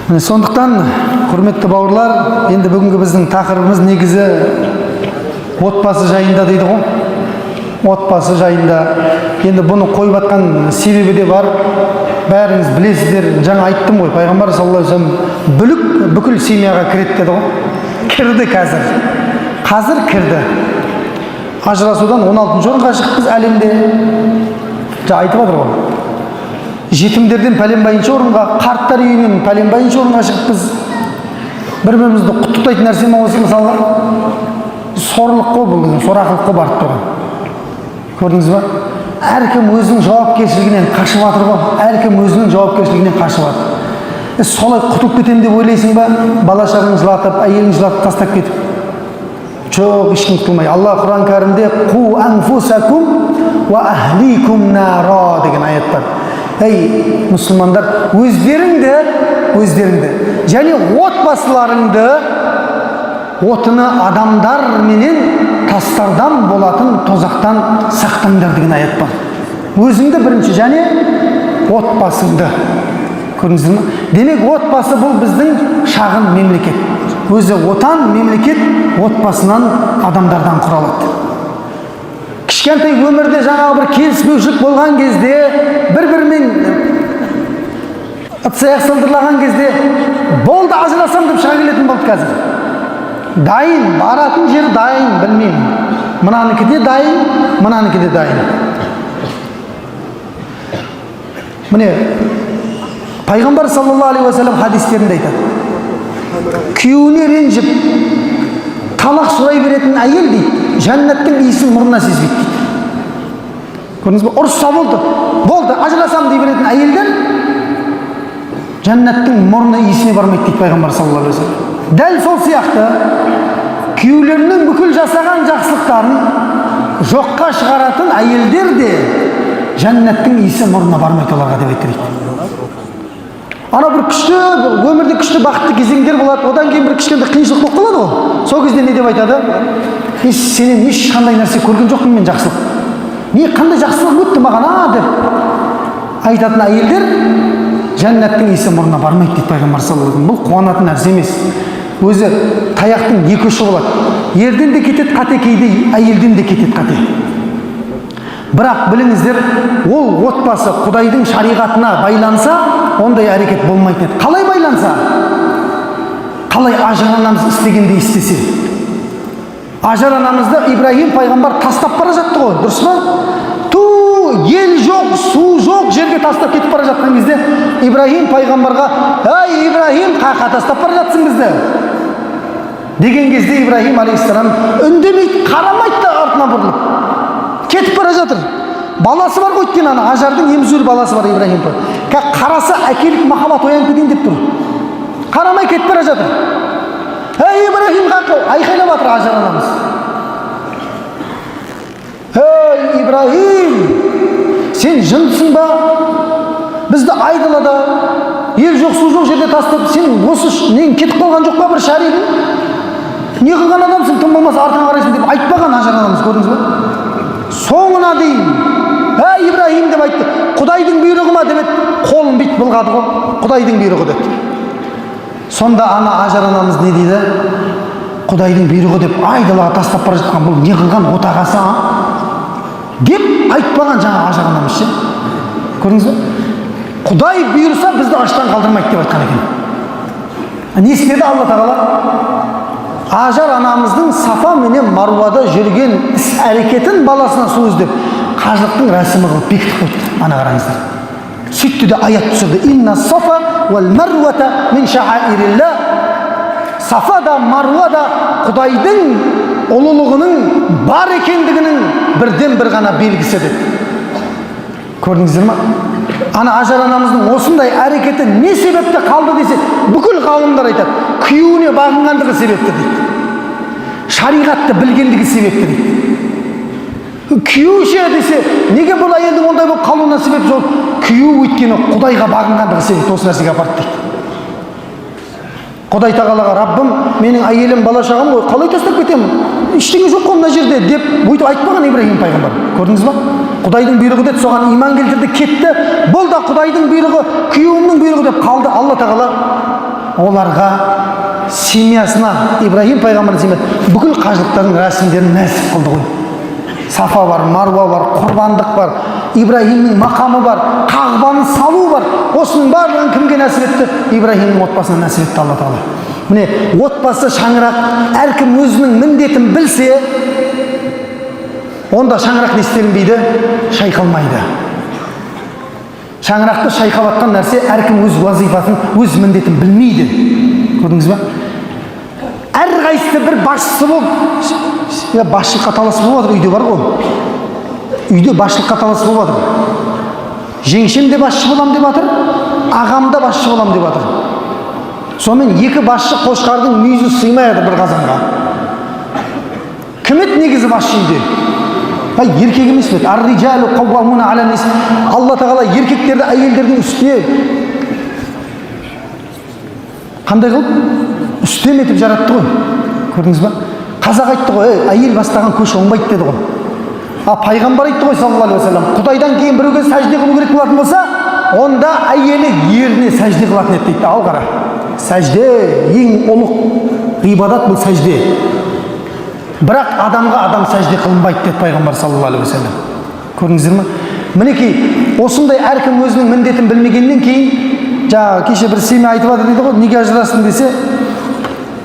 Сондықтан, құрметті бауырлар, енді бүгінгі біздің тақырыбымыз негізі отбасы жайында дейді ғой. Отбасы жайында. Енді бұны қойып атқан себебі де бар. Бәріңіз білесіздер, жаңа айттым ғой, пайғамбар саллаллаху алейхи вассалам бүлік бүкіл семьяға кіреді деді ғой. Кірді қазір. Қазір кірді. Ажырасудан 16-шы орынға шықтық әлемде. Айтып жатыр ғой. Жетімдерден пәленбайыншы орынға, қарттар үйінен пәленбайыншы орынға шықтық. Бір-бірімізді құттықтайтын нәрсе ме осы мысалға? Сорлық қой бұл деген, сорақылық қой барып тұрған. Көрдіңіз ба? Әркім өзінің жауапкершілігінен қашып жатыр ғой. Әркім өзінің жауапкершілігінен қашып жатыр. Солай құтылып кетемін деп ойлайсың ба? Бала-шағаны жылатып, әйелін жылатып тастап кетіп. Жоқ, ешкім құтылмай. Алла Құран кәрімде «Қу анфусакум ва ахликум нара» деген аят бар. Ей, мұсылмандар, өздеріңді және отбасыларыңды отыны адамдар менен тастардан болатын тозақтан сақтаңдар деген аят бар. Өзіңді бірінші және отбасыңды. Көрдіңіздер ме? Демек, отбасы бұл біздің шағын мемлекет. Өзі отан, мемлекет отбасынан адамдардан құралады. Кішкентай өмірде жаңағы бір келіспеушілік болған кезде, бір-бірімен ыдыс-аяқ сылдырлаған кезде, болды ажырасам деп шыға келетін болды қазір. Дайын, баратын жері дайын, білмеймін. Мынанікі де дайын, мынанікі де дайын. Міне, пайғамбар саллаллаху алейхи уассалам хадистерінде айтады. Күйеуіне ренжіп, талақ сұрай беретін әйел дейді, жәннаттың иісін мұрнына сезбейді дейді. Көрдіңіз бе? Ұрысса болды, ажырасам дей беретін әйелдер жәннаттың мұрны иісіне бармайды дейді пайғамбар саллаллаху алейхи уассалам. Дәл сол сияқты күйеулерінің бүкіл жасаған жақсылықтарын жоққа шығаратын әйелдер де жәннаттың иісі мұрнына бармайды оларға деп айтты. Ана бір күшті, өмірде күшті бақытты кезеңдер болады, одан кейін бір кішкентай қиыншылық болып қалады ғой. Сол кезде не деп айтады? Сенен ешқандай нәрсе көрген жоқпын мен жақсылық. Қандай жақсылық өтті маған деп айтатын әйелдер жәннаттың иісі мұрнына бармайды дейді пайғамбар саллаллаху алейхи вассалам. Бұл қуанатын нәрсе емес. Өзі таяқтың екі ұшы болады. Ерден де кетеді қате, кейде әйелден де кетеді қате. Бірақ біліңіздер, ол отбасы Құдайдың шариғатына байланса, ондай әрекет болмайды еді. Қалай байланса? Қалай Ажар анамыз істегенде істесе? Ажар анамызды Ибрахим пайғамбар тастап бара жатты ғой, дұрыс па? Ел жоқ, су жоқ жерге тастап кетіп бара жатқан кезде Ибрахим пайғамбарға: «Ей Ибрахим, қаққа тастап бара жатсың бізді?» деген кезде Ибрахим алейхиссалам үндемейді, қарамайды да артына бұрылып кетіп бара жатыр. Баласы бар ғой, өйткені ана Ажардың емізулі баласы бар Ибрахим. Қарасы әкелік махаббат оянып кетейін деп тұр. Қарамай кетіп бара жатыр. «Ей Ибрахим, қаққа!» айқайлап жатыр Ажар анамыз. «Ей Ибрахим, сен жындысың ба? Бізді айдалада, ел жоқ, су жоқ жерде тастап, сен осы нең кетіп қалған жоқ па бір шаригің? Не қылған адамсың, тым болмаса артыңа қарайсың» деп айтпаған Ажар анамыз, көрдіңіз бе? Соңына дейін «Ей Ибрахим» деп айтты. Құдайдың бұйрығы ма деп еді, қолын бүйтіп былғады ғой. Құдайдың бұйрығы деді. Сонда ана Ажар анамыз не дейді? Құдайдың бұйрығы деп айдалаға тастап бара жатқан бұл не қылған отағасы деп айтпаған жаңа Ажар анамыз ше. Көрдіңіз бе? Құдай бұйырса бізді аштан қалдырмайды деп айтқан екен. Не істеді Алла тағала? Ажар анамыздың Сафа менен Маруада жүрген іс-әрекетін баласына су іздеп қажылықтың рәсімі қылып бекітіп қойды. Ана қараңыздар. Сөйтті де аят түсірді. «Инна Сафа вал Маруата мин ша'аирилла». Сафа да Маруа да Құдайдың ұлылығының бар екендігінің бірден бір ғана белгісі деді. Көрдіңіздер ме? Ана Ажар анамыздың осындай әрекеті не себепті қалды десе, бүкіл ғалымдар айтады, күйеуіне бағынғандығы себепті дейді. Шариғатты білгендігі себепті дейді. Күйеуше десе, неге бұл әйелдің ондай болып қалуына себеп жоқ? Күйеу өйткені Құдайға бағынғандығы себепті осы нәрсеге апарды дейді. Құдай тағалаға: «Раббым, менің әйелім, бала-шағам ғой, қалай тастап кетемін? ештеңе жоқ қой мына жерде деп бүйтіп айтпаған Ибраһим пайғамбар. Көрдіңіз ба? Құдайдың бұйрығы деді, соған иман келтірді, кетті. Бұл да Құдайдың бұйрығы, күйеуімнің бұйрығы деп қалды. Алла тағала оларға семьясына, Ибраһим пайғамбардың семьясына бүкіл қажылықтардың рәсімдерін нәсіп қылды ғой. Сафа бар, Марва бар, құрбандық бар, Ибраһимнің мақамы бар, Қағбаны салу бар. Осының барлығын кімге нәсіп етті? Ибраһимнің отбасына нәсіп етті Алла тағала. Міне, отбасы шаңырақ, әркім өзінің міндетін білсе, онда шаңырақ не істелінбейді? Шайқалмайды. Шаңырақты шайқалатқан нәрсе әркім өз вазифасын, өз міндетін білмейді. Көрдіңіз ба? Әрқайсысы бір басшысы болып, басшылыққа таласы болып жатыр, үйде бар ғой. Үйде басшылыққа таласы болып жатыр. Жеңшем де басшы болам деп жатыр, ағам да басшы болам деп жатыр. Сонымен екі басшы қошқардың мүйізі сыймайды бір қазанға. Кім еді негізі басшы үйде? Еркек емес пе? Ар-риджалу қаувамуна аля нис. Алла тағала еркектерді әйелдердің үстіне қандай қылып? Үстем етіп жаратты ғой. Көрдіңіз ба? Қазақ айтты ғой, әйел бастаған көш оңбайды деді ғой. Пайғамбар айтты ғой саллаллаху алейхи ва саллям, Құдайдан кейін біреуге сәжде қылу керек болатын болса, онда әйелі еріне сәжде қылатын еді дейді. Ал қара. Сәжде ең ұлық ғибадат, бұл сәжде. Бірақ адамға адам сәжде қылынбайды деді пайғамбар саллаллаху алейхи ва саллям. Көрдіңіздер ме? Мінекей, осындай әркім өзінің міндетін білмегеннен кейін, кеше бір семья айтып жатыр дейді ғой, неге ажырастың десе,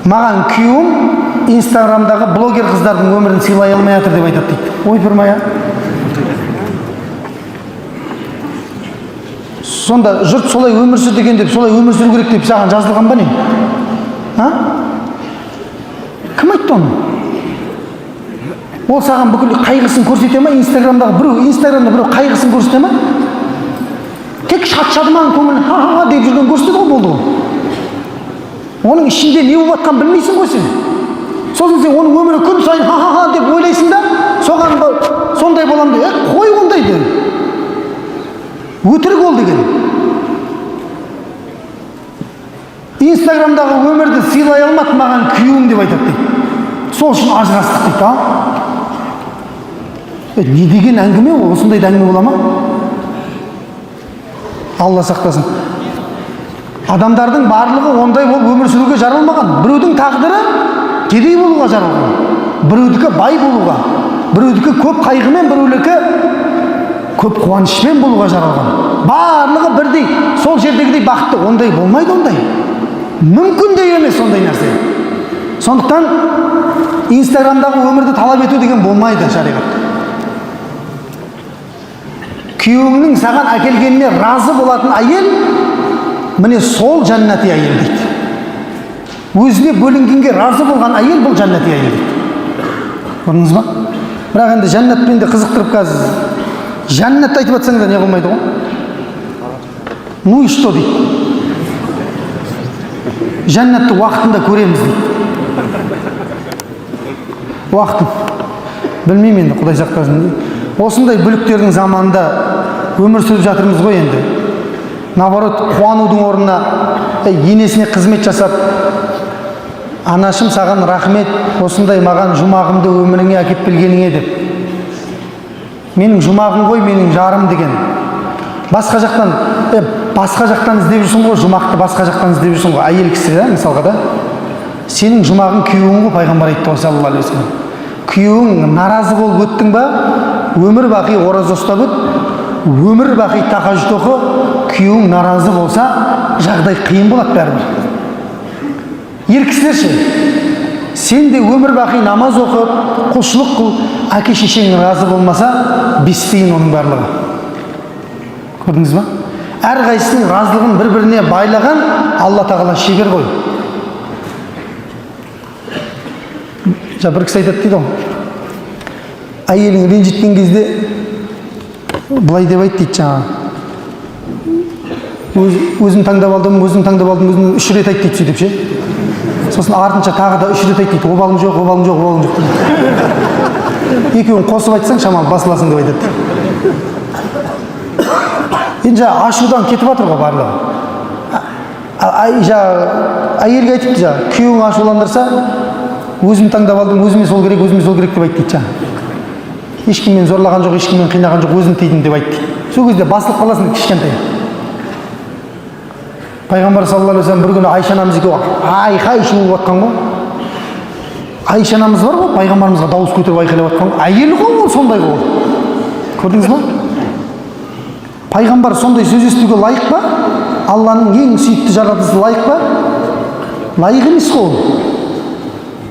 маған күйеуім Инстаграмдағы блогер қыздардың өмірін сыйлай алмай жатыр деп айтады дейді. Ой, тұрмай. Сонда жұрт солай өмір сүр деген деп, солай өмір сүру керек деп саған жазылған ба не? Кім айтты оны? Ол саған бүкіл қайғысын көрсете ма? Инстаграмда біреу қайғысын көрсете ма? Тек шат-шадыман көңіл ха-ха деп жүрген көрсетеді ғой, болды ғой. Оның ішінде не болып жатқанын білмейсің ғой сен. Сосын сен оның өмірі күн сайын ха-ха деп ойлайсың да, соған сондай болам деп, қой ондайды. Өтірік ол деген. Инстаграмдағы өмірді сыйлай алмады маған күйеуім деп айтады дейді. Сол үшін ажырастық дейді. Не деген әңгіме ол? Осындай әңгіме бола ма? Алла сақтасын. Адамдардың барлығы ондай болып өмір сүруге жаралмаған. Біреудің тағдыры кедей болуға жаралған. Біреудікі бай болуға, біреудікі көп қайғымен, біреудікі көп қуанышпен болуға жаралған. Барлығы бірдей, сол жердегідей бақытты. Ондай болмайды, ондай. Мүмкін де емес ондай нәрсе. Сондықтан Инстаграмдағы өмірді талап ету деген болмайды шариғатта. Күйеуіңнің саған әкелгеніне разы болатын әйел, міне сол жәннати әйел дейді. Өзіне бөлінгенге разы болған әйел бұл жәннати әйел дейді. Көрдіңіз ба? Бірақ енді жәннатпен де қызықтырып қазір. Жәннатты айтып жатсаңыз да не қылмайды ғой? Ну и что дейді. Жәннатты уақытында көреміз дейді. Уақытын. Білмеймін енді, Құдай сақтасын. Осындай бүліктердің заманында өмір сүріп жатырмыз ғой енді. Наоборот, қуанудың орнына енесіне қызмет жасап, анашым саған рахмет, осындай маған жұмағымды өміріңе әкеп келгеніңе деп. Менің жұмағым ғой, менің жарым деген. Басқа жақтан іздеп жүрсің ғой, жұмақты басқа жақтан іздеп жүрсің ғой, әйел кісі мысалға да. Сенің жұмағың күйеуің ғой, пайғамбар айтты ғой саллаллаху алейхи ва саллям. Күйеуің наразы болып өттің ба, өмір бақи ораза ұстап өт, өмір бақи тахажжуд оқы, күйеуің наразы болса, жағдай қиын болады бәрібір. Ер кісілер ше, сен де өмір бақи намаз оқып, құлшылық қыл, әке шешең разы болмаса, бестейін оның барлығы. Көрдіңіз ба? Әрқайсының разылығын бір-біріне байлаған Алла тағала шебер ғой. Бір кісі айтады дейді ғой, әйелің ренжіткен кезде былай деп айт дейді жаңағы, өзім таңдап алдым, өзім 3 рет айт дейді сөйтіп ше. Сосын артынша тағы да 3 рет айт дейді, обалым жоқ. Екеуін қосып айтсаң шамалы басыласың деп айтады. Енді ашудан кетіп жатыр ғой барлығы. Әйелге айтыпты күйеуің ашуландырса, өзім таңдап алдым, өзіме сол керек деп айтты дейді жаңа. Ешкіммен зорлаған жоқ, ешкіммен қинаған жоқ, өзім тыйдым деп айтты. Сол кезде басылып қаласың кішкентай. Пайғамбар саллаллаху алейхи вассалам бір күні Айша анамыз екеуі айқай шу болып жатқан ғой. Айша анамыз бар ғой, пайғамбарымызға дауыс көтеріп айқайлап жатқан ғой. Әйелі ғой ол, сондай ғой. Көрдіңіз ба? Пайғамбар сондай сөз естуге лайық па? Алланың ең сүйікті жаратылысы лайық па? Лайық емес қой ол.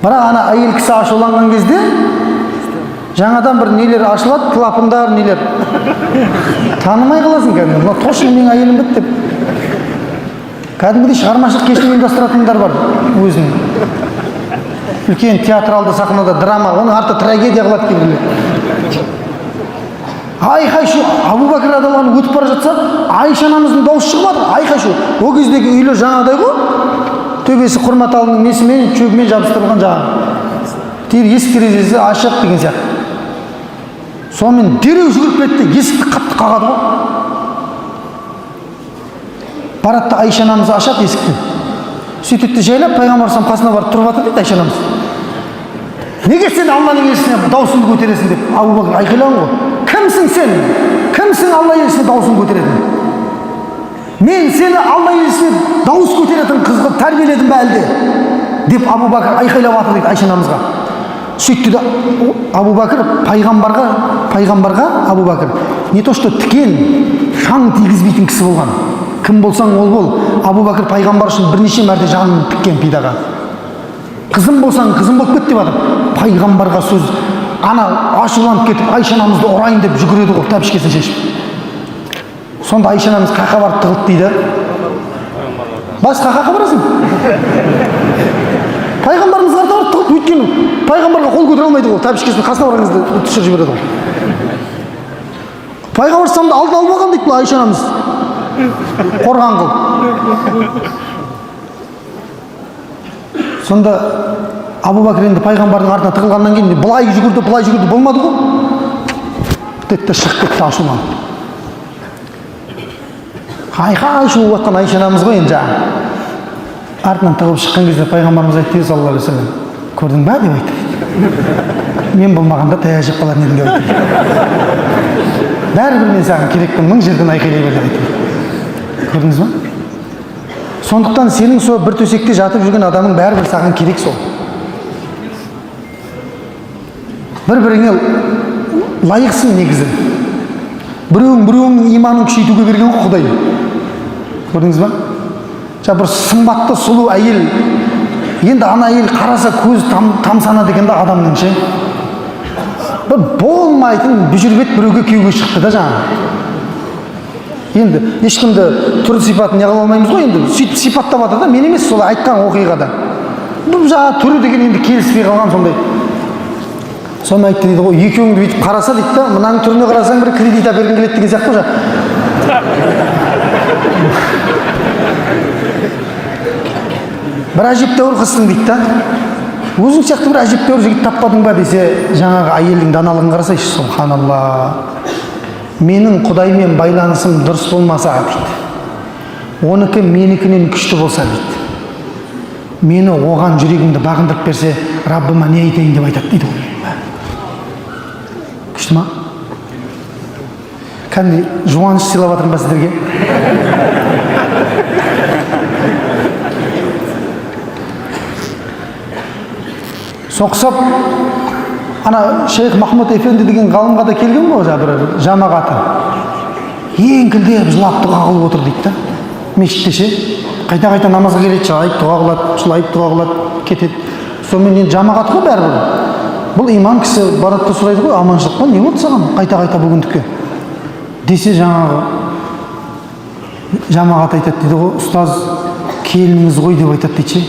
Бірақ ана әйел кісі ашуланған кезде жаңадан бір нелер ашылады, клапандар нелер. Танымай қаласың кәдімгі. Мына точно менің әйелім бітті деп. Кәдімгідей шығармашылық кешін ұйымдастыратындар бар өзінің. Үлкен театралды сахнада драма, оның арты трагедия қылады кейбіреулер. Айқай шу, Абу Бәкір радиаллаху өтіп бара жатса, Айша анамыздың дауысы шығып жатыр. Айқай шу. Ол кездегі үйлер жаңағыдай ғой. Төбесі құрма талының несімен, шөбімен жабыстырылған жаңағы. Есік терезесі ашық деген сияқты. Сонымен дереу жүгіріп кетті, есікті қатты қағады ғой. Барады Айша анамыз ашады есікті. Сөйтеді жайлап пайғамбар қасына барып тұрып жатыр дейді Айша анамыз. Неге сен Алланың елшісіне даусыңды көтересің деп Абу Бәкір айқайлаған ғой. Кімсің сен? Кімсің Алла елшісіне даусыңды көтеретін? Мен сені Алла елшісіне дауыс көтеретін қызға тәрбиеледім бе әлде? Деп Абу Бәкір айқайлап жатыр дейді Айша анамызға. Сөйтті де Абу Бәкір пайғамбарға Абу Бәкір не то что тікен шаң тигізбейтін кісі болған. Кім болсаң ол бол. Абу Бәкір пайғамбар үшін бірнеше мәрте жағын тіккен пидаға. Қызым болсаң қызым болып кет деп жатыр. Пайғамбарға сөз ана ашуланып кетіп Айша анамызды ұрайын деп жүгіреді ғой тәпішкесін шешіп. Сонда Айша анамыз қаққа барып тығылды дейді. Бас қаққа барасың? Пайғамбарымыз қарта барып тығылды. Өйткені пайғамбарға қол көтере алмайды ғой. Тәпішкесін қасына барғаныңызды түсіріп жібереді ғой. Пайғамбар саламды алды алып алған дейді Айша анамыз. Қорған қыл. Сонда Абу Бәкір енді пайғамбардың артына тығылғаннан кейін былай жүгірді болмады ғой. Бітті шығып кетті ашуланып. Айқай шу болып жатқан Айша анамыз ғой енді жаңағы. Артынан тығылып шыққан кезде пайғамбарымыз айтты саллаллаху алейхи вассалам. Көрдің бе деп айтты. Мен болмағанда таяқ жеп қалар едім деп айтты. Бәрібір мен саған керекпін, мың жерден айқайлай бер деп айтты. Көрдіңіз ба? Сондықтан сенің сол бір төсекте жатып жүрген адамың бәрібір саған керек сол. Бір-біріңе лайықсың негізі. Біреуің иманын күшейтуге берген ғой Құдай. Көрдіңіз ба? Жаңа бір сымбатты сұлу әйел. Енді ана әйел қараса көз тамсана дегенде адамның ше. Бір болмайтын бүжірбет біреуге күйеуге шықты да жаңа. Енді ешкімді түр сипатын не қыла алмаймыз ғой енді. Сөйтіп сипаттап жатыр да, мен емес солай айтқан оқиғада. Бұл жаңа түрі деген енді келіспей қалған сондай. Соны айтты дейді ғой, екеуіңді бүйтіп қараса дейді да, мынаның түріне қарасаң бір кредит әпергің келеді деген сияқты ғой. Бір әжептәуір қызсың дейді да. Өзің сияқты бір әжептәуір жігіт таппадың ба десе, жаңағы әйелдің даналығын қарасайшы, субханалла. Менің Құдаймен байланысым дұрыс болмаса дейді. Оныкі менікінен күшті болса дейді. Мені оған жүрегімді бағындырып берсе, Раббыма не айтайын деп айтады дейді ғой. Күшті ма? Кәдімгі жуаныш сыйлап жатырмын ба сіздерге? Соқсап, ана Шейх Махмуд Эфенди деген ғалымға да келген ғой бір жамағаты. Еңкілдеп жылап дұға қылып отыр дейді да. Мешітте ше. Қайта-қайта намазға келеді, жылайып дұға қылады, жылайып дұға қылады, кетеді. Сонымен енді жамағат қой бәрібір. Бұл имам кісі барады да сұрайды ғой, аманшылық па, не болды саған қайта-қайта бүгіндікке? Десе жаңағы жамағат айтады дейді ғой, ұстаз келініңіз ғой деп айтады дейді ше.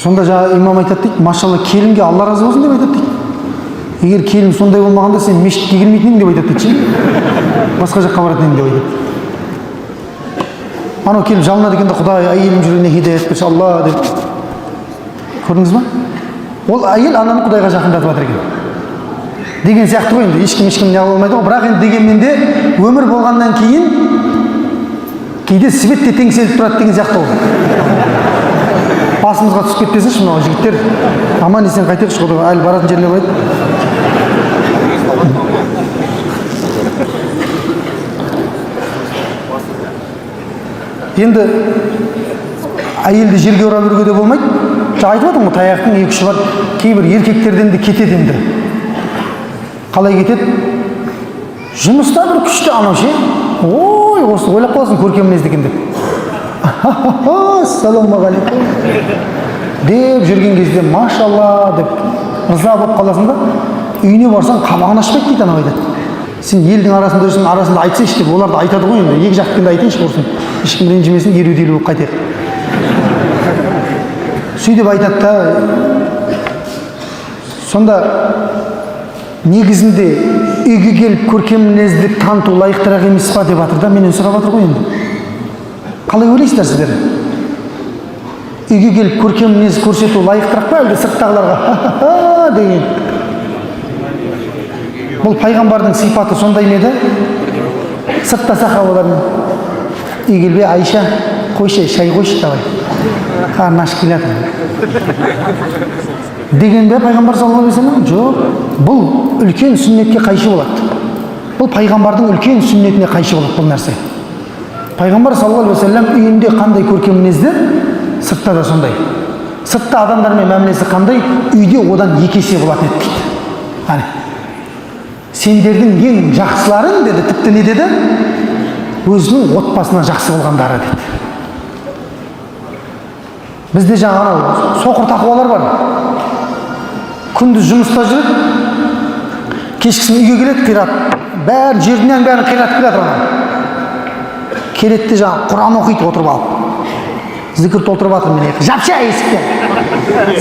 Сонда жаңа имам айтады дейді, машалла келінге Алла разы болсын деп айтады дейді. Егер келін сондай болмағанда сен мешітке келмейтін едің деп айтады дейді ше. Басқа жаққа баратын едің деп айтады. Анау келіп жалынады екен де, Құдай әйелім жүрегіне хидаят берші Алла деп. Көрдіңіз ба? Ол әйел ананы Құдайға жақындатып жатыр екен. Деген сияқты ғой енді, ешкім не ала алмайды ғой. Бірақ енді дегенмен де өмір болғаннан кейін кейде свет те теңселіп тұрады деген сияқты ғой. басымызға түсіп кетпесінші мынау жігіттер. Аман есен қайтайықшы, әлі баратын жерлер бар еді. Енді әйелді жерге ұра беруге де болмайды. Жаңа айтып отырмын ғой, таяқтың екі ұшы бар. Кейбір еркектерден де кетеді енді. Қалай кетеді? Жұмыста бір күшті анау ше. Ой, осы ойлап қаласың көркем мінезді екен деп. Ассалаумағалейкум деп жүрген кезде машалла деп ырза болып қаласың да, үйіне барсаң қабағын ашпайды дейді анау айтады. Сен елдің арасында жүрсің, арасында айтсайшы деп, олар да айтады ғой енді. Екі жақтың да айтайыншы құрсын. Ешкім ренжімесін, ереуілдеу болып қайтайық. Сөйтіп айтады да, сонда негізінде үйге келіп көркем мінезділік таныту лайықтырақ емес па деп жатыр да, менен сұрап жатыр ғой енді. Қалай ойлайсыздар сіздер? Үйге келіп көркем мінез көрсету лайықтырақ па, әлде сырттағыларға деген? Бұл пайғамбардың сипаты сондай ма еді? Сыртта сахабалар үйге келбей, Айша, қойшы, шай қойшы давай. Қарны ашып келе жатыр. Деген бе пайғамбар саллаллаху алейхи вассалам? Жоқ. Бұл үлкен сүннетке қайшы болады. Бұл пайғамбардың үлкен сүннетіне қайшы болады бұл нәрсе. Пайғамбар саллаллаху алейхи вассалам үйінде қандай көркем мінезді, сыртта да сондай. Сыртта адамдармен мәмілесі қандай, үйде одан екі есе болатын еді дейді. Сендердің ең жақсыларың деді, тіпті не деді? Өзінің отбасына жақсы болғандары деді. Бізде жаңа соқыр тақуалар бар. Күндіз жұмыста жүреді, кешкісін үйге келеді, қират. Бәрін жерден бәрін қират келеді ана. Келеді де жаңа Құран оқиды отырып алып. Зікір толтырып жатырмын мен. Жапша есікте.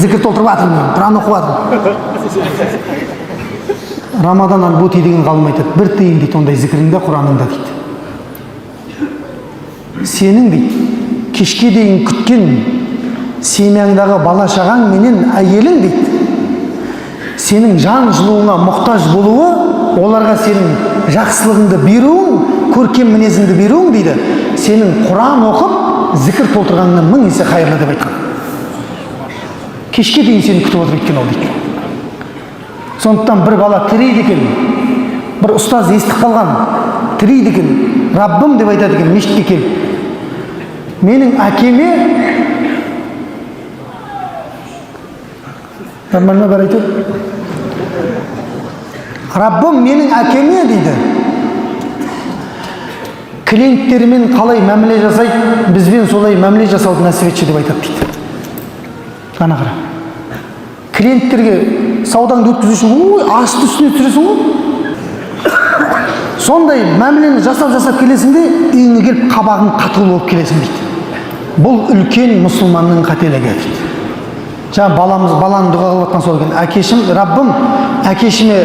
Зікір толтырып жатырмын мен. Құран оқып жатырмын. Рамаданнан бұти деген ғалым айтады. Бір тиын дейді ондай зікіріңде, Құраныңда дейді. Сенің дейді, кешке дейін күткен семьяңдағы бала шағаң менен әйелің дейді. Сенің жан жылуыңа мұқтаж болуы, оларға сенің жақсылығыңды беруің, көркем мінезіңді беруің дейді. Сенің Құран оқып, зікір толтырғаннан 1000 есе қайырлы деп айтқан. Кешке дейін сені күтіп отыр екен ол дейді. Сондықтан бір бала тірейді екен, бір ұстаз естіп қалған, тірейді екен, Раббым деп айтады екен, мешітке келіп. Менің әкеме, нормально бар айтады, Раббым менің әкеме дейді, клиенттерімен қалай мәміле жасайды, бізбен солай мәміле жасауды нәсіп етші деп айтады дейді. Қана қара. Клиенттерге саудаңды өткізу үшін, ой, асты үстіне түсіресің ғой. Сондай мәмілені жасап келесің де, үйіңе келіп қабағың қатыл болып келесің дейді. Бұл үлкен мұсылманның қателігі дейді. Жаңа баланы дұға қылып жатқан сол екен. Әкешім, Раббым, әкешіме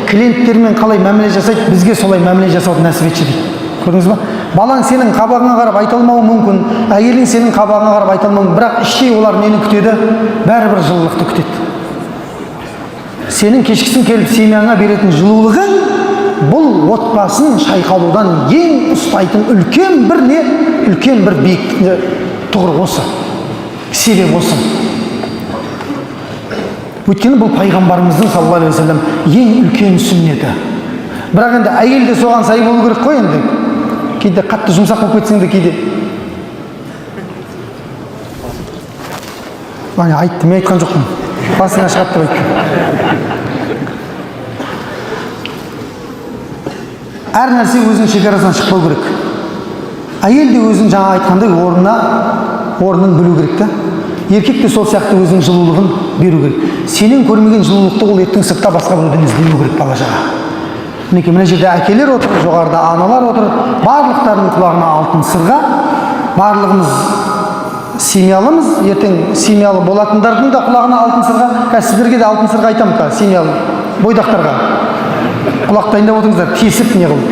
клиенттермен қалай мәміле жасайды, бізге солай мәміле жасауды нәсіп етші дейді. Көрдіңіз ба? Балаң сенің қабағыңа қарап айта алмауы мүмкін, әйелің сенің қабағыңа қарап айта алмауы мүмкін, бірақ іштей олар нені күтеді? Бәрібір жылылықты күтеді. Сенің кешкісін келіп семьяңа беретін жылулығың, бұл отбасын шайқалудан ең ұстайтын үлкен бір не? Үлкен бір биік тұғыр осы. Себеп осы. Өйткені бұл пайғамбарымыздың саллаллаху алейхи вассалам ең үлкен сүннеті. Бірақ енді әйел де соған сай болу керек қой енді. Кейде қатты жұмсақ болып кетсең де кейде. Айтты, мен айтқан жоқпын. Басыңа шығады деп айтты. Әр нәрсе өзінің шекарасынан шықпау керек. Әйел де өзін жаңа айтқандай орнын білу керек та. Еркек те сол сияқты өзінің жылулығын беру керек. Сенен көрмеген жылулықты ол ертең сыртта басқа біреуден іздемеу керек бала шаға. Мінекей мына жерде әкелер отыр, жоғарыда аналар отыр. Барлықтарының құлағына алтын сырға. Барлығымыз семьялымыз, ертең семьялы болатындардың да құлағына алтын сырға. Сіздерге де алтын сырға айтамын та, семьялы бойдақтарға. Құлақ дайындап отырыңыздар, тесіп не қылып.